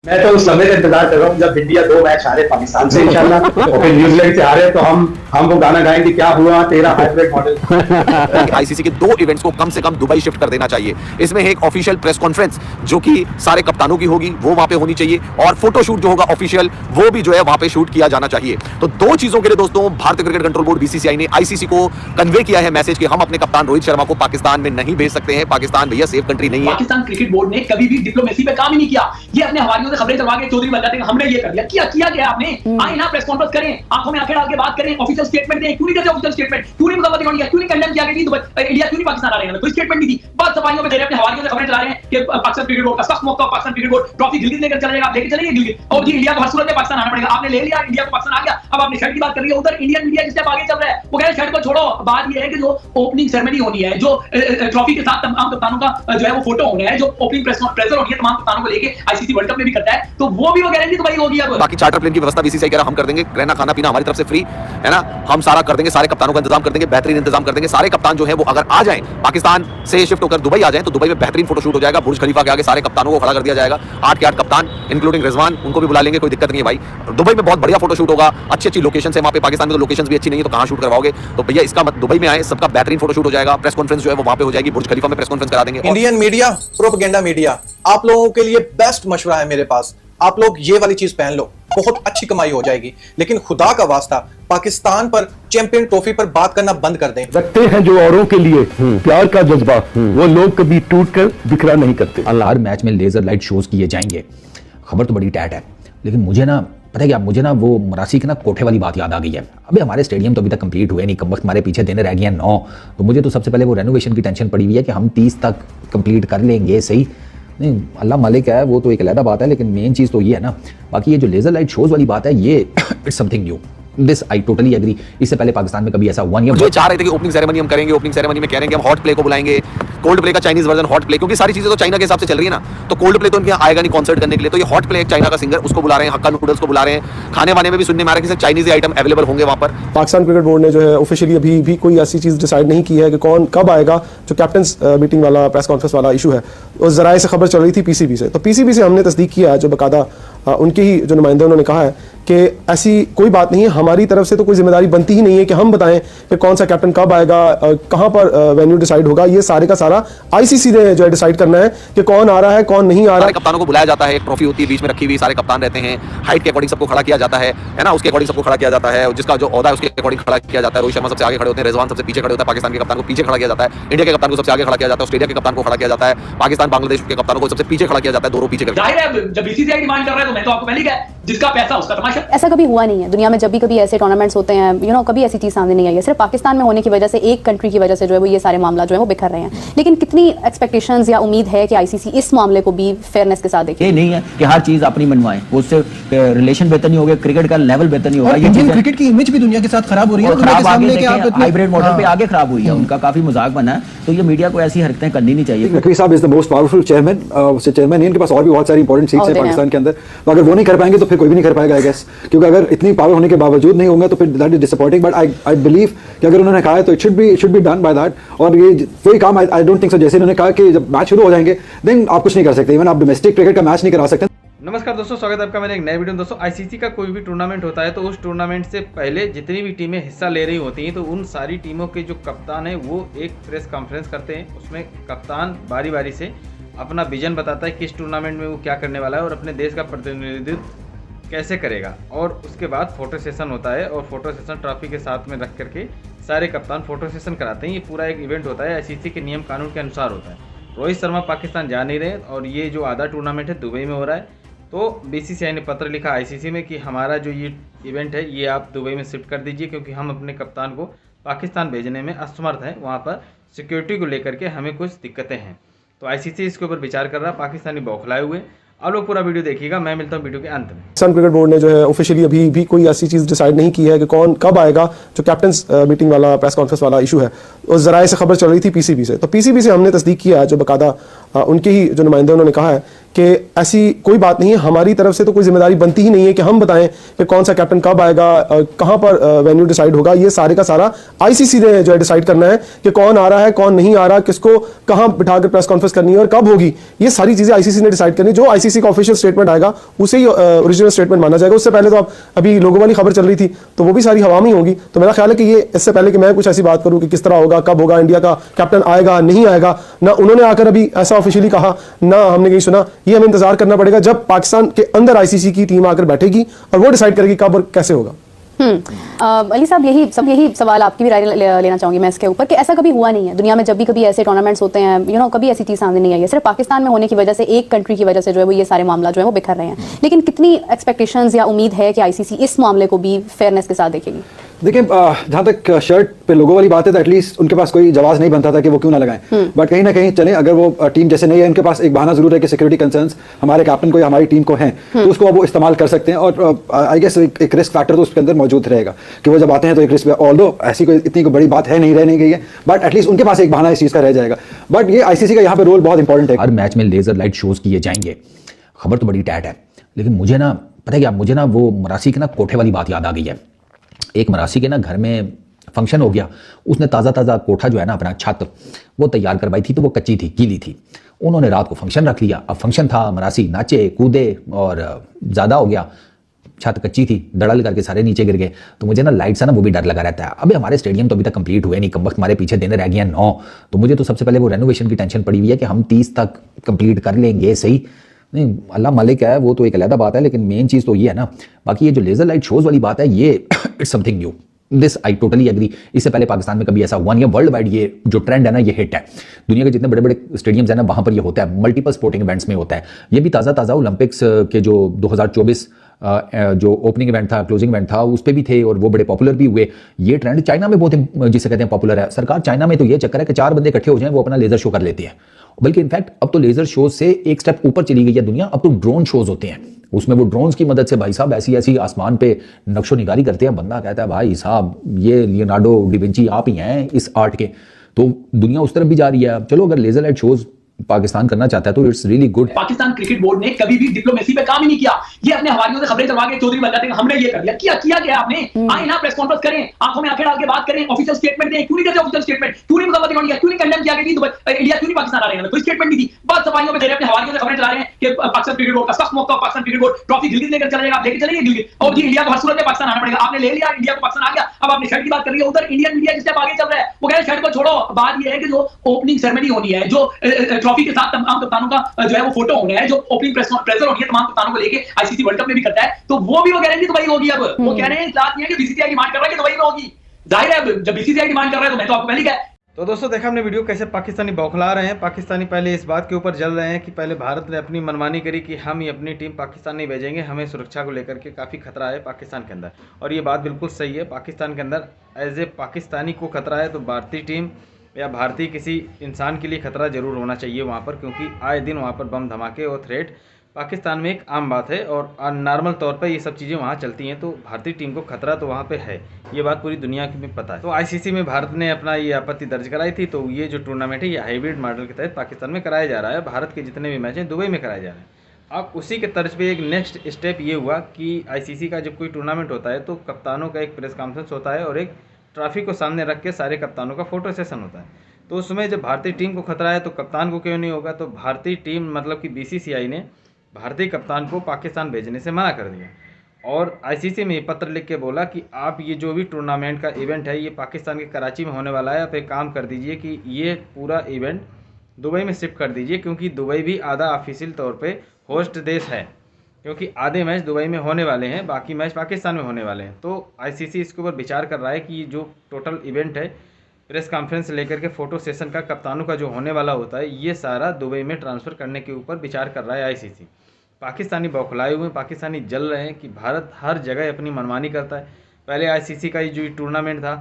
मैं तो उस समय का इंतजार कर रहा हूँ जब इंडिया 2 मैच हारे पाकिस्तान से इंशाल्लाह और फिर न्यूजीलैंड से हारे तो हम वो गाना गाएंगे, क्या हुआ तेरा हाइब्रिड मॉडल। आईसीसी के 2 इवेंट्स को कम से कम दुबई शिफ्ट कर देना चाहिए। इसमें एक ऑफिशियल प्रेस कॉन्फ्रेंस जो कि सारे कप्तानों की होगी वो वहां पे होनी चाहिए, और फोटो शूट जो होगा ऑफिशियल वो भी जो है वहां पे शूट किया जाना चाहिए। तो 2 चीजों के लिए दोस्तों भारतीय क्रिकेट कंट्रोल बोर्ड बीसीसीआई ने आईसीसी को कन्वे किया है मैसेज कि हम अपने कप्तान रोहित शर्मा को पाकिस्तान में नहीं भेज सकते हैं। पाकिस्तान भैया सेफ कंट्री नहीं है। पाकिस्तान क्रिकेट बोर्ड ने कभी भी डिप्लोमेसी पे काम ही नहीं किया। ये अपने हवारियों से खबरें चलवा के चौधरी बन जाते हैं हमने ये कर लिया। किया क्या आपने? आए ना प्रेस कॉन्फ्रेंस करें, आंखों में आंखें डाल के बात करें, ऑफिशियल स्टेटमेंट दें। क्यों नहीं देते ऑफिशियल स्टेटमेंट? क्यों नहीं मुकम्मल किया? क्यों नहीं कंडेम किया कि इंडिया क्यों नहीं पाकिस्तान आ रहे हैं? कोई स्टेटमेंट नहीं दी, बस सफाइयों पे दे रहे अपने हवारियों से खबरें चला रहे हैं कि पाकिस्तान क्रिकेट बोर्ड का सख्त मौका, Pakistan cricket board trophy Gilgit लेकर चले जाएगा। आप लेके चलेंगे गिलगित और जी इंडिया को हर सूरत में पाकिस्तान आना पड़ेगा। आपने ले लिया, इंडिया को पाकिस्तान आ गया, अब आपने शर्ट की बात कर रही है। उधर इंडियन मीडिया जिससे आगे चल रहा है वो कह रहे शर्ट को छोड़ो। बात ये है कि जो ओपनिंग सेरेमनी होनी है, जो ट्रॉफी के साथ तमाम कप्तानों का जो है वो फोटो होना है, जो ओपनिंग प्रेजर होनी है तमाम कप्तानों को लेके आईसीसी वर्ल्ड कप में भी करता है, तो वो भी वो गारंटी तो भाई होगी। अब बाकी चार्टर प्लेन की व्यवस्था बीसीसीआई कह रहा हम कर देंगे, रहना खाना पीना हमारी तरफ से फ्री है ना, हम सारा कर देंगे, सारे कप्तानों का इंतजाम कर देंगे, बेहतरीन इंतजाम कर देंगे। सारे कप्तान जो है वो अगर आ जाएं पाकिस्तान से शिफ्ट होकर दुबई आ जाएं तो दुबई में बेहतरीन फोटोशूट हो जाएगा। बुर्ज खलीफा के आगे सारे कप्तानों को खड़ा कर दिया जाएगा, 8 के 8 कप्तान इंक्लूडिंग रिजवान, उनको भी बुला लेंगे, कोई दिक्कत नहीं है भाई। दुबई में बहुत बढ़िया फोटोशूट होगा, अच्छी लोकेशन है वहां पे। पाकिस्तान में तो लोकेशन भी अच्छी नहीं है तो कहां शूट करवाओगे? तो भैया इसका दुबई में आए, सबका बेहतरीन फोटोशूट हो जाएगा। प्रेस कॉन्फ्रेंस जो है वो वहां पे हो जाएगी, बुर्ज खलीफा में प्रेस कॉन्फ्रेंस करा देंगे। इंडियन मीडिया, प्रोपेगेंडा मीडिया, आप लोगों के लिए बेस्ट मशवरा है मेरे पास। आप लोग ये वाली चीज पहन लो, बहुत अच्छी कमाई हो जाएगी। लेकिन खुदा का वास्ता पाकिस्तान पर चैंपियन ट्रॉफी पर बात करना बंद कर दें। रखते हैं जो औरों के लिए प्यार का जज्बा, वो लोग कभी टूटकर बिखरा नहीं करते। हर मैच में लेजर लाइट शोज किए जाएंगे। खबर तो बड़ी टैट है, लेकिन मुझे ना पता है क्या, मुझे ना वो मरासी के ना कोठे वाली बात याद आ गई है। अबे हमारे स्टेडियम तो अभी तक कंप्लीट हुए नहीं, कम वक्त हमारे पीछे देने रह गए हैं 9। तो मुझे तो सबसे पहले वो रेनोवेशन की टेंशन पड़ी हुई है कि हम 30 तक कंप्लीट कर लेंगे। सही नहीं, अल्लाह मालिक है, वो तो एक अलग बात है, लेकिन मेन चीज़ तो ये है ना। बाकी ये जो लेजर लाइट शोज वाली बात है, ये it's something new. This I totally agree. इससे पहले पाकिस्तान में कभी ऐसा हुआ नहीं है। जो चाह रहे थे कि ओपनिंग सेरेमनी हम करेंगे, ओपनिंग सेरेमनी में कह रहे हैं कि हम हॉट प्ले को बुलाएंगे, कोल्ड प्ले का चाइनीज वर्जन हॉट प्ले, क्योंकि सारी चीजें तो चाइना के हिसाब से चल रही है ना। तो कोल्ड प्ले तो उनके यहाँ आएगा नहीं कॉन्सर्ट करने के लिए, तो ये हॉट प्ले एक चाइना का सिंगर उसको बुला रहे हैं, हक्का नूडल्स को बुला रहे हैं। खाने वाने में भी सुनने में आ रहा है कि चाइनीज आइटम अवेलेबल होंगे वहां पर। पाकिस्तान क्रिकेट बोर्ड ने जो है ऑफिशियली अभी भी कोई ऐसी चीज डिसाइड नहीं की है कि कौन कब आएगा। जो कैप्टन्स मीटिंग वाला प्रेस कॉन्फ्रेंस वाला इशू है, उस जराए से खबर चल रही थी पीसीबी से, तो पीसीबी से हमने तस्दीक किया है, जो बकायदा उनके ही जो नुमाइंदे उन्होंने कहा है कि ऐसी कोई बात नहीं है, हमारी तरफ से तो कोई जिम्मेदारी बनती ही नहीं है कि हम बताएं कि कौन सा कैप्टन कब आएगा, कहां पर वेन्यू डिसाइड होगा। ये सारे का सारा आईसीसी ने जो है डिसाइड करना है कि कौन आ रहा है कौन नहीं आ रहा है। कप्तानों को बुलाया जाता है, एक ट्रॉफी होती है बीच में रखी हुई, सारे कप्तान रहते हैं, हाइट के अकॉर्डिंग सबको खड़ा किया जाता है ना, उसके अकॉर्डिंग सबको खड़ा किया जाता है, जिसका जो ओहदा है उसके अकॉर्डिंग खड़ा किया जाता है। रोहित शर्मा सबसे आगे खड़े होते हैं, रिजवान सबसे पीछे खड़े होता है, पाकिस्तान के कप्तान को पीछे खड़ा किया जाता है, इंडिया के कप्तान को सबसे आगे खड़ा किया जाता है, ऑस्ट्रेलिया के कप्तान को खड़ा किया जाता है, पाकिस्तान बांग्लादेश के कप्तानों को सबसे पीछे खड़ा किया जाता है, दोनों पीछे। जाहिर है जब बीसीसीआई डिमांड कर रहा है तो मैं तो आपको पहले कहा, जिसका पैसा उसका तमाशा। ऐसा कभी हुआ नहीं है दुनिया में, जब भी कभी ऐसे टूर्नामेंट्स होते हैं कभी ऐसी चीज सामने नहीं आई है। सिर्फ पाकिस्तान में होने की वजह से, एक कंट्री की वजह से जो है वो ये सारे मामला जो है वो बिखर रहे हैं। लेकिन कितनी एक्सपेक्टेशंस या उम्मीद है कि आईसीसी इस मामले को भी फेयरनेस के साथ देखे? ये नहीं है कि हर चीज अपनी मनवाएं, उससे रिलेशन बेहतर नहीं होगा, क्रिकेट का लेवल बेहतर नहीं होगा। इंडियन क्रिकेट की इमेज भी दुनिया के साथ खराब हो रही है। हाइब्रिड मॉडल पे आगे खराब हुई है, उनका काफी मजाक बना है। तो ये मीडिया को ऐसी हरकतें करनी नहीं चाहिए। नकवी साहब is the most powerful chairman, chairman है, इनके पास और भी बहुत सारी इंपॉर्टेंट सीट्स है पाकिस्तान के अंदर। तो अगर वो नहीं कर पाएंगे तो फिर कोई भी नहीं कर पाएगा आई गेस, क्योंकि अगर इतनी पावर होने के बावजूद नहीं होंगे तो फिर that is disappointing. But I believe कि अगर उन्होंने कहा है तो it should be done by that. और ये कोई काम आई डोंट थिंक सो, जैसे उन्होंने कहा कि जब मैच शुरू हो जाएंगे देन आप कुछ नहीं कर सकते, इवन आप डोमेस्टिक क्रिकेट का मैच नहीं करा सकते। नमस्कार दोस्तों, स्वागत है आपका मेरे एक नए वीडियो में। दोस्तों आईसीसी का कोई भी टूर्नामेंट होता है तो उस टूर्नामेंट से पहले जितनी भी टीमें हिस्सा ले रही होती हैं तो उन सारी टीमों के जो कप्तान हैं वो एक प्रेस कॉन्फ्रेंस करते हैं। उसमें कप्तान बारी बारी से अपना विजन बताता है किस टूर्नामेंट में वो क्या करने वाला है और अपने देश का प्रतिनिधित्व कैसे करेगा। और उसके बाद फोटो सेशन होता है और फोटो सेशन ट्रॉफी के साथ में रख करके सारे कप्तान फोटो सेशन कराते हैं। ये पूरा एक इवेंट होता है, आईसीसी के नियम कानून के अनुसार होता है। रोहित शर्मा पाकिस्तान जा नहीं रहे और ये जो आधा टूर्नामेंट है दुबई में हो रहा है। तो बीसीसीआई ने पत्र लिखा आईसीसी में कि हमारा जो ये इवेंट है ये आप दुबई में शिफ्ट कर दीजिए, क्योंकि हम अपने कप्तान को पाकिस्तान भेजने में असमर्थ हैं। वहाँ पर सिक्योरिटी को लेकर के हमें कुछ दिक्कतें हैं। तो आईसीसी इसके ऊपर विचार कर रहा है, पाकिस्तानी बौखलाए हुए। आप लोग पूरा वीडियो देखिएगा, मैं मिलता हूँ वीडियो के अंत में। पाकिस्तान क्रिकेट बोर्ड ने जो है ऑफिशियली अभी भी कोई ऐसी चीज डिसाइड नहीं की है कि कौन कब आएगा। जो कैप्टन्स मीटिंग वाला प्रेस कॉन्फ्रेंस वाला इशू है, उस जराए से खबर चल रही थी पीसीबी से, तो पीसीबी से हमने तस्दीक किया है, जो बकायदा उनके ही जो नुमाइंदे उन्होंने कहा है कि ऐसी कोई बात नहीं है, हमारी तरफ से तो कोई जिम्मेदारी बनती ही नहीं है कि हम बताएं कि कौन सा कैप्टन कब आएगा, कहां पर वेन्यू डिसाइड होगा। ये सारे का सारा आईसीसी ने जो है डिसाइड करना है कि कौन आ रहा है, कौन नहीं आ रहा, किसको कहां बिठाकर प्रेस कॉन्फ्रेंस करनी है और कब होगी। ये सारी चीजें आईसीसी ने डिसाइड करनी। जो आईसीसी का ऑफिशियल स्टेटमेंट आएगा उसे ही ओरिजिनल स्टेटमेंट माना जाएगा। उससे पहले तो आप अभी लोगों वाली खबर चल रही थी तो वो भी सारी हवा में ही होगी। तो मेरा ख्याल है कि ये इससे पहले कि मैं कुछ ऐसी बात करूं कि किस तरह होगा, कब होगा, इंडिया का कैप्टन आएगा नहीं आएगा, ना उन्होंने आकर अभी ऐसा ऑफिशियली कहा, ना हमने कहीं सुना। ये हमें इंतजार करना पड़ेगा जब पाकिस्तान के अंदर आईसीसी की टीम आकर बैठेगी और वो डिसाइड करेगी कब और कैसे होगा। अली साहब, यही सवाल आपकी भी राय लेना चाहूंगी मैं इसके ऊपर कि ऐसा कभी हुआ नहीं है दुनिया में। जब भी कभी ऐसे टूर्नामेंट्स होते हैं, कभी ऐसी चीज सामने नहीं आई है। सिर्फ पाकिस्तान में होने की वजह से, एक कंट्री की वजह से जो है वो ये सारे मामला जो है वो बिखर रहे हैं। लेकिन कितनी एक्सपेक्टेशंस या उम्मीद है कि आईसीसी इस मामले को भी फेयरनेस के साथ देखेगी? देखिए, जहां तक शर्ट पे लोगों वाली बात है तो एटलीस्ट उनके पास कोई जवाब नहीं बनता था कि वो क्यों ना लगाएं। बट कहीं ना कहीं चले, अगर वो टीम जैसे नहीं है, उनके पास एक बहाना जरूर है कि सिक्योरिटी कंसर्न्स हमारे कैप्टन को या हमारी टीम को हैं, तो उसको वो इस्तेमाल कर सकते हैं। और आई गेस एक रिस्क फैक्टर तो उसके अंदर मौजूद रहेगा कि वो जब आते हैं तो एक रिस्क, ऑल्दो ऐसी कोई इतनी कोई बड़ी बात है नहीं, रह नहीं गई है, बट एटलीस्ट उनके पास एक बहाना इस चीज़ का रह जाएगा। बट ये आईसीसी का यहाँ पे रोल बहुत इंपॉर्टेंट है। हर मैच में लेजर लाइट शोज किए जाएंगे। खबर तो बड़ी टैट है, लेकिन मुझे ना पता है क्या, मुझे ना वो मरासी के ना कोठे वाली बात याद आ गई है। एक मरासी के ना घर में फंक्शन हो गया, उसने ताज़ा कोठा जो है ना, अपना छत वो तैयार करवाई थी, तो वो कच्ची थी, गीली थी। उन्होंने रात को फंक्शन रख लिया। अब फंक्शन था, मरासी नाचे कूदे और ज़्यादा हो गया, छत कच्ची थी, धड़ल करके सारे नीचे गिर गए। तो मुझे ना लाइट सा ना वो भी डर लगा रहता है। अबे हमारे स्टेडियम तो अभी तक कंप्लीट हुए नहीं, कम वक्त हमारे पीछे दिन रह गए हैं 9। तो मुझे तो सबसे पहले वो रेनोवेशन की टेंशन पड़ी हुई है कि हम 30 तक कंप्लीट कर लेंगे। सही नहीं, अल्लाह मालिक है, वो तो एक अलग बात है, लेकिन मेन चीज़ तो ये है ना। बाकी ये जो लेजर लाइट शोज़ वाली बात है, ये it's something new, this I totally agree. इससे पहले पाकिस्तान में कभी ऐसा हुआ नहीं है। वर्ल्ड वाइड ये जो ट्रेंड है ना, ये हिट है। दुनिया के जितने बड़े बड़े स्टेडियम्स हैं ना, वहाँ पर ये होता है, मल्टीपल स्पोर्टिंग इवेंट्स में होता है। ये भी ताज़ा ओलंपिक्स के जो 2024 जो ओपनिंग इवेंट था, क्लोजिंग इवेंट था, उस पर भी थे और वो बड़े पॉपुलर भी हुए। ये ट्रेंड चाइना में बहुत, जिसे कहते हैं, पॉपुलर है। सरकार चाइना में तो ये चक्कर है कि 4 बंदे इकट्ठे हो जाएं, वो अपना लेजर शो कर लेते हैं। बल्कि इनफैक्ट अब तो लेजर शो से एक स्टेप ऊपर चली गई है दुनिया। अब तो ड्रोन शोज होते हैं, उसमें वो ड्रोन्स की मदद से भाई साहब ऐसी आसमान पे नक्शो निगारी करते हैं। बंदा कहता है भाई साहब ये लियोनार्डो डिविंची आप ही हैं इस आर्ट के। तो दुनिया उस तरफ भी जा रही है। चलो, अगर लेजर लाइट शोज पाकिस्तान करना चाहता है तो it's really good. Pakistan cricket board ने कभी भी डिप्लोमेसी पे काम ही नहीं किया। ये अपने हवारियों से खबरें चलवा के चौधरी बन जाते हैं, हमने ये कर लिया। किया क्या आपने? आए ना, प्रेस कॉन्फ्रेंस करें, आंखों में आंखें डाल के बात करें, ऑफिशियल स्टेटमेंट दें। क्यों नहीं देते ऑफिशियल स्टेटमेंट? क्यों नहीं मुकम्मल किया? क्यों नहीं कंडेम किया कि इंडिया क्यों नहीं पाकिस्तान आ रहे हैं? कोई स्टेटमेंट नहीं दी, बस सफाइयों में दे रहे, अपने हवारियों से खबरें चला रहे हैं कि पाकिस्तान क्रिकेट बोर्ड का सख्त मौका, Pakistan cricket board trophy Gilgit लेकर चला जाएगा, आप लेके चलेंगे गिलगित। और जी इंडिया को हर सूरत में पाकिस्तान आना पड़ेगा। आपने ले लिया, इंडिया को पाकिस्तान आ गया, अब आपने शर्ट की बात कर रही है। उधर इंडियन मीडिया जिस स्टेप आगे चल रहा है, वो कह रहे हैं शर्ट को छोड़ो। बात ये है कि जो ओपनिंग सेरेमनी होनी है, जो ट्रॉफी के साथ तमाम कप्तानों का जो है वो फोटो होना है, जो ओपनिंग प्रेशर होनी है तमाम कप्तानों को लेके, आईसीसी वर्ल्ड कप में भी करता है, तो वो भी वो कह रहे हैं कि दुबई होगी। अब वो कह रहे हैं, बात ये है कि बीसीसीआई डिमांड कर रहा है कि दुबई में होगी। जाहिर है, जब बीसीसीआई डिमांड कर रहा है तो मैं तो आपको पहले कहा। तो दोस्तों, देखा हमने वीडियो कैसे पाकिस्तानी बौखला रहे हैं। पाकिस्तानी पहले इस बात के ऊपर जल रहे हैं कि पहले भारत ने अपनी मनमानी करी कि हम ही अपनी टीम पाकिस्तान नहीं भेजेंगे, हमें सुरक्षा को लेकर के काफ़ी खतरा है पाकिस्तान के अंदर। और ये बात बिल्कुल सही है, पाकिस्तान के अंदर एज ए पाकिस्तानी को खतरा है तो भारतीय टीम या भारतीय किसी इंसान के लिए खतरा जरूर होना चाहिए वहाँ पर, क्योंकि आए दिन वहाँ पर बम धमाके और थ्रेट पाकिस्तान में एक आम बात है और नॉर्मल तौर पर ये सब चीज़ें वहाँ चलती हैं। तो भारतीय टीम को खतरा तो वहाँ पे है, ये बात पूरी दुनिया की में पता है। तो आईसीसी में भारत ने अपना ये आपत्ति दर्ज कराई थी। तो ये जो टूर्नामेंट है ये हाइब्रिड मॉडल के तहत पाकिस्तान में कराया जा रहा है। भारत के जितने भी मैच हैं दुबई में कराए जा रहे हैं। अब उसी के तर्ज पे एक नेक्स्ट स्टेप ये हुआ कि आईसीसी का जब कोई टूर्नामेंट होता है तो कप्तानों का एक प्रेस कॉन्फ्रेंस होता है और एक ट्रॉफी को सामने रख के सारे कप्तानों का फोटो सेशन होता है। तो उसमें जब भारतीय टीम को खतरा है तो कप्तान को क्यों नहीं होगा? तो भारतीय टीम मतलब कि बीसीसीआई ने भारतीय कप्तान को पाकिस्तान भेजने से मना कर दिया और आईसीसी में पत्र लिख के बोला कि आप ये जो भी टूर्नामेंट का इवेंट है ये पाकिस्तान के कराची में होने वाला है, आप एक काम कर दीजिए कि ये पूरा इवेंट दुबई में शिफ्ट कर दीजिए, क्योंकि दुबई भी आधा ऑफिशियल तौर पे होस्ट देश है, क्योंकि आधे मैच दुबई में होने वाले हैं, बाकी मैच पाकिस्तान में होने वाले हैं। तो आईसीसी इसके ऊपर विचार कर रहा है कि जो टोटल इवेंट है, प्रेस कॉन्फ्रेंस लेकर के फ़ोटो सेशन का कप्तानों का जो होने वाला होता है, ये सारा दुबई में ट्रांसफ़र करने के ऊपर विचार कर रहा है आईसीसी। पाकिस्तानी बौखलाए हुए, पाकिस्तानी जल रहे हैं कि भारत हर जगह अपनी मनमानी करता है। पहले आईसीसी का ये जो टूर्नामेंट था,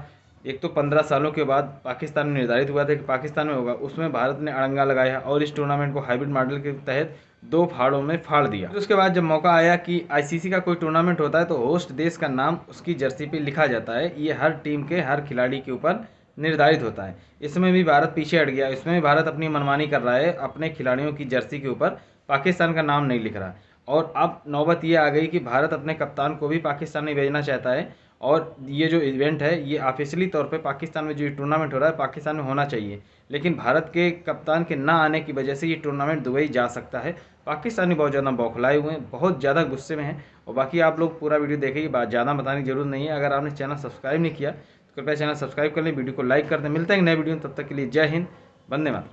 एक तो 15 सालों के बाद पाकिस्तान में निर्धारित हुआ था कि पाकिस्तान में होगा, उसमें भारत ने अड़ंगा लगाया और इस टूर्नामेंट को हाइब्रिड मॉडल के तहत 2 फाड़ों में फाड़ दिया। फिर उसके बाद जब मौका आया कि आईसीसी का कोई टूर्नामेंट होता है तो होस्ट देश का नाम उसकी जर्सी पे लिखा जाता है। ये हर टीम के हर खिलाड़ी के ऊपर निर्धारित होता है। इसमें भी भारत पीछे हट गया, इसमें भी भारत अपनी मनमानी कर रहा है, अपने खिलाड़ियों की जर्सी के ऊपर पाकिस्तान का नाम नहीं लिख रहा। और अब नौबत ये आ गई कि भारत अपने कप्तान को भी पाकिस्तान में भेजना चाहता है, और ये जो इवेंट है ये ऑफिशियली तौर पे पाकिस्तान में जो टूर्नामेंट हो रहा है पाकिस्तान में होना चाहिए, लेकिन भारत के कप्तान के ना आने की वजह से ये टूर्नामेंट दुबई जा सकता है। पाकिस्तानी बहुत ज़्यादा बौखलाए हुए हैं, बहुत ज़्यादा गुस्से में हैं। और बाकी आप लोग पूरा वीडियो देखिए, बात ज़्यादा बताने की जरूरत नहीं है। अगर आपने चैनल सब्सक्राइब नहीं किया तो कृपया चैनल सब्सक्राइब कर लें, वीडियो को लाइक कर दें। मिलते हैं नए वीडियो में, तब तक के लिए जय हिंद, वंदे मातरम।